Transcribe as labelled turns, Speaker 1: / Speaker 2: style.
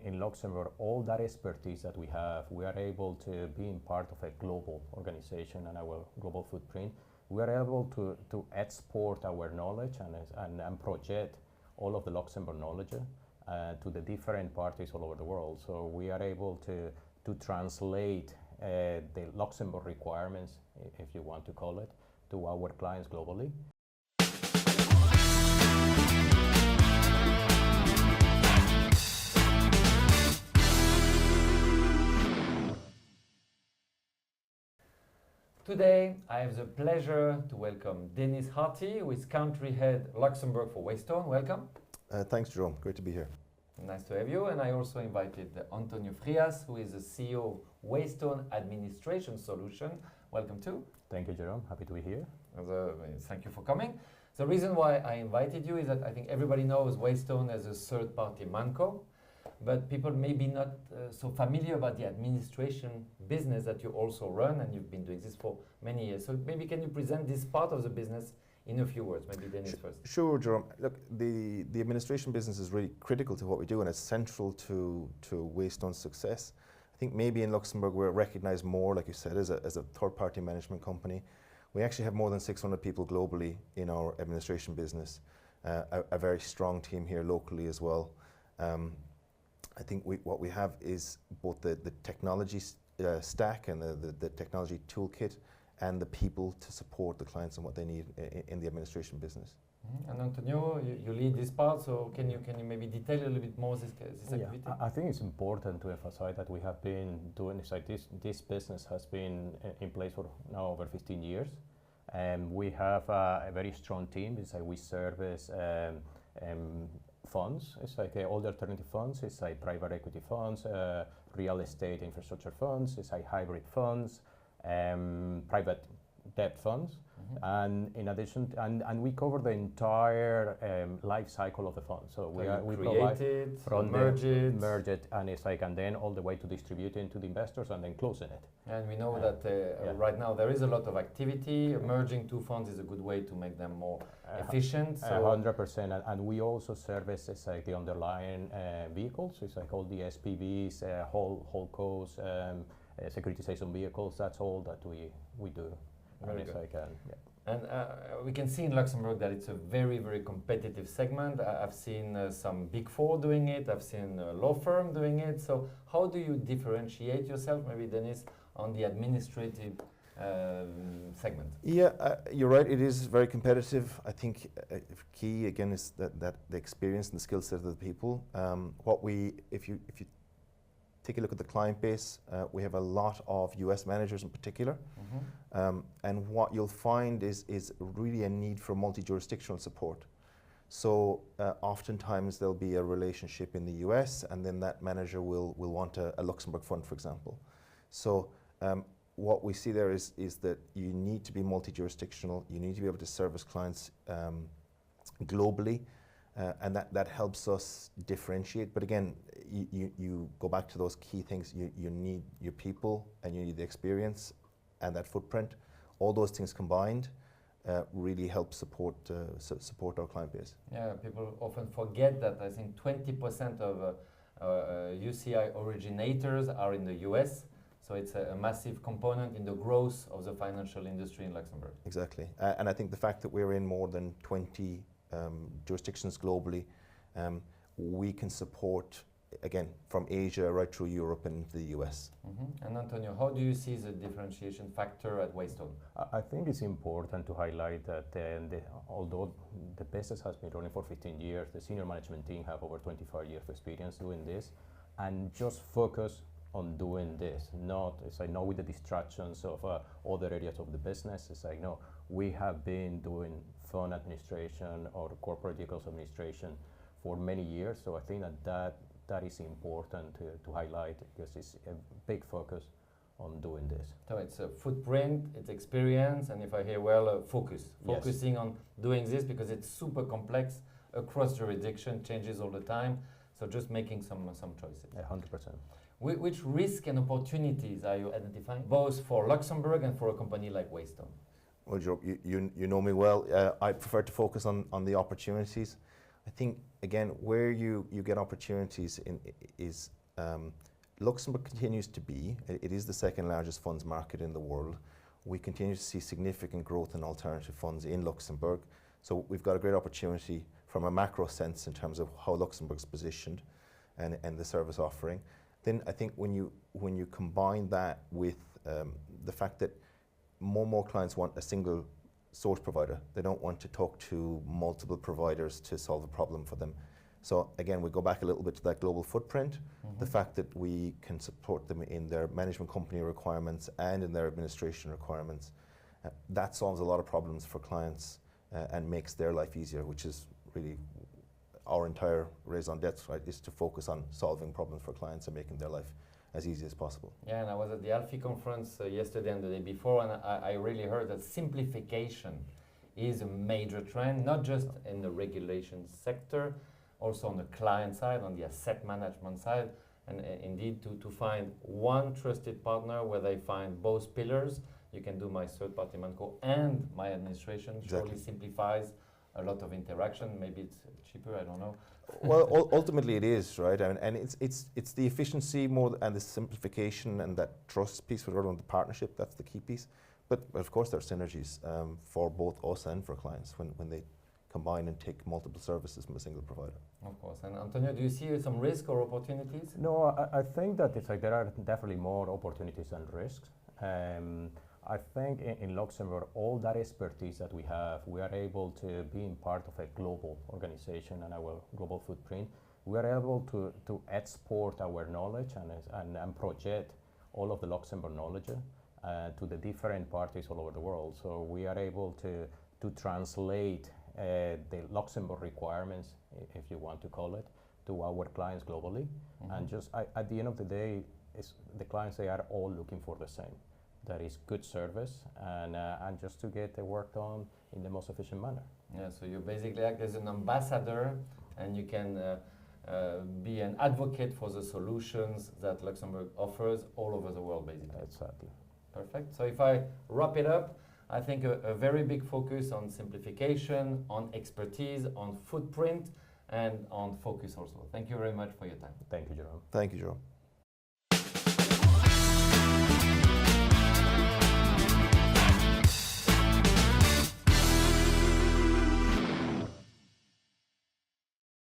Speaker 1: in Luxembourg, all that expertise that we have, we are able to be in part of a global organization and our global footprint. We are able to export our knowledge and project all of the Luxembourg knowledge to the different parties all over the world. So we are able to translate the Luxembourg requirements, if you want to call it, to our clients globally.
Speaker 2: Today, I have the pleasure to welcome Denis Harty, who is country head Luxembourg for Waystone. Welcome.
Speaker 3: Thanks, Jerome. Great to be here.
Speaker 2: Nice to have you. And I also invited Antonio Frias, who is the CEO of Waystone Administration Solution. Welcome too.
Speaker 1: Thank you, Jerome. Happy to be here.
Speaker 2: Thank you for coming. The reason why I invited you is that I think everybody knows Waystone as a third-party manco, but people may be not so familiar about the administration business that you also run, and you've been doing this for many years. So maybe can you present this part of the business in a few words? Maybe Denis first.
Speaker 3: Sure, Jerome. Look, the administration business is really critical to what we do, and it's central to Waystone's success. I think maybe in Luxembourg we're recognized more, like you said, as a third-party management company. We actually have more than 600 people globally in our administration business, a very strong team here locally as well. I think what we have is both the technology stack and the technology toolkit and the people to support the clients and what they need in the administration business.
Speaker 2: Mm-hmm. And Antonio, you lead this part, so can you maybe detail a little bit more this activity?
Speaker 1: I think it's important to emphasize that we have been doing this, like this business has been in place for now over 15 years. And we have a very strong team. It's like we service funds. It's like all the alternative funds. It's like private equity funds, real estate infrastructure funds. It's like hybrid funds, private debt funds, and in addition, and we cover the entire life cycle of the fund. So we
Speaker 2: create it, merge it,
Speaker 1: and it's like, and then all the way to distributing to the investors and then closing it.
Speaker 2: And we know that right now there is a lot of activity. Merging two funds is a good way to make them more efficient.
Speaker 1: 100%, and we also service it's like the underlying vehicles. It's like all the SPVs, holdcos, securitization vehicles. That's all that we do.
Speaker 2: Very good. And we can see in Luxembourg that it's a very, very competitive segment. I've seen some big four doing it. I've seen a law firm doing it. So how do you differentiate yourself, maybe Denis, on the administrative segment? Yeah,
Speaker 3: you're right. It is very competitive. I think key again is that the experience and the skill set of the people. If you take a look at the client base, we have a lot of US managers in particular. And what you'll find is really a need for multi-jurisdictional support. So oftentimes there'll be a relationship in the US, and then that manager will want a Luxembourg fund, for example. So what we see there is that you need to be multi-jurisdictional, you need to be able to service clients globally, and that helps us differentiate. But again, you go back to those key things. You need your people, and you need the experience and that footprint. All those things combined really help support our client base.
Speaker 2: Yeah, people often forget that I think 20% of UCI originators are in the US. So it's a massive component in the growth of the financial industry in Luxembourg.
Speaker 3: Exactly. And I think the fact that we're in more than 20 jurisdictions globally, we can support, again, from Asia right through Europe and the US.
Speaker 2: And Antonio, how do you see the differentiation factor at Waystone?
Speaker 1: I think it's important to highlight that although the business has been running for 15 years, the senior management team have over 25 years of experience doing this, and just focus on doing this. It's like not with the distractions of other areas of the business. It's like, no, we have been doing fund administration or corporate vehicles administration for many years. So I think that is important to highlight, because it's a big focus on doing this.
Speaker 2: So it's a footprint, it's experience, and if I hear well, focusing on doing this, because it's super complex across jurisdiction, changes all the time. So just making some choices.
Speaker 1: 100%.
Speaker 2: Which risk and opportunities are you identifying, both for Luxembourg and for a company like Waystone?
Speaker 3: Well, Joe, you know me well. I prefer to focus on the opportunities. I think, again, where you get opportunities is Luxembourg continues to be, it is the second largest funds market in the world. We continue to see significant growth in alternative funds in Luxembourg. So we've got a great opportunity from a macro sense in terms of how Luxembourg's positioned and the service offering. Then I think when you combine that with the fact that more and more clients want a single source provider. They don't want to talk to multiple providers to solve a problem for them. So again, we go back a little bit to that global footprint, the fact that we can support them in their management company requirements and in their administration requirements. That solves a lot of problems for clients and makes their life easier, which is really our entire raison d'etre, right, is to focus on solving problems for clients and making their life as easy as possible.
Speaker 2: Yeah, and I was at the Alfie conference yesterday and the day before, and I really heard that simplification is a major trend, not just in the regulation sector, also on the client side, on the asset management side, and indeed to find one trusted partner where they find both pillars. You can do my third-party manco and my administration. Surely simplifies a lot of interaction. Maybe it's cheaper, I don't know.
Speaker 3: Well, ultimately it is, right? I mean, and it's the efficiency more and the simplification and that trust piece around the partnership. That's the key piece. But of course, there are synergies for both us and for clients when they combine and take multiple services from a single provider.
Speaker 2: Of course. And Antonio, do you see some risk or opportunities?
Speaker 1: No, I think that it's like there are definitely more opportunities than risks. I think in Luxembourg, all that expertise that we have, we are able to being part of a global organization and our global footprint, we are able to export our knowledge and project all of the Luxembourg knowledge to the different parties all over the world. So we are able to translate the Luxembourg requirements, if you want to call it, to our clients globally. And just at the end of the day, the clients, they are all looking for the same. That is good service and just to get the work done in the most efficient manner.
Speaker 2: Yeah, so you basically act as an ambassador and you can be an advocate for the solutions that Luxembourg offers all over the world, basically.
Speaker 1: Exactly.
Speaker 2: Perfect. So if I wrap it up, I think a very big focus on simplification, on expertise, on footprint, and on focus also. Thank you very much for your time.
Speaker 1: Thank you, Jerome.
Speaker 3: Thank you, Jerome.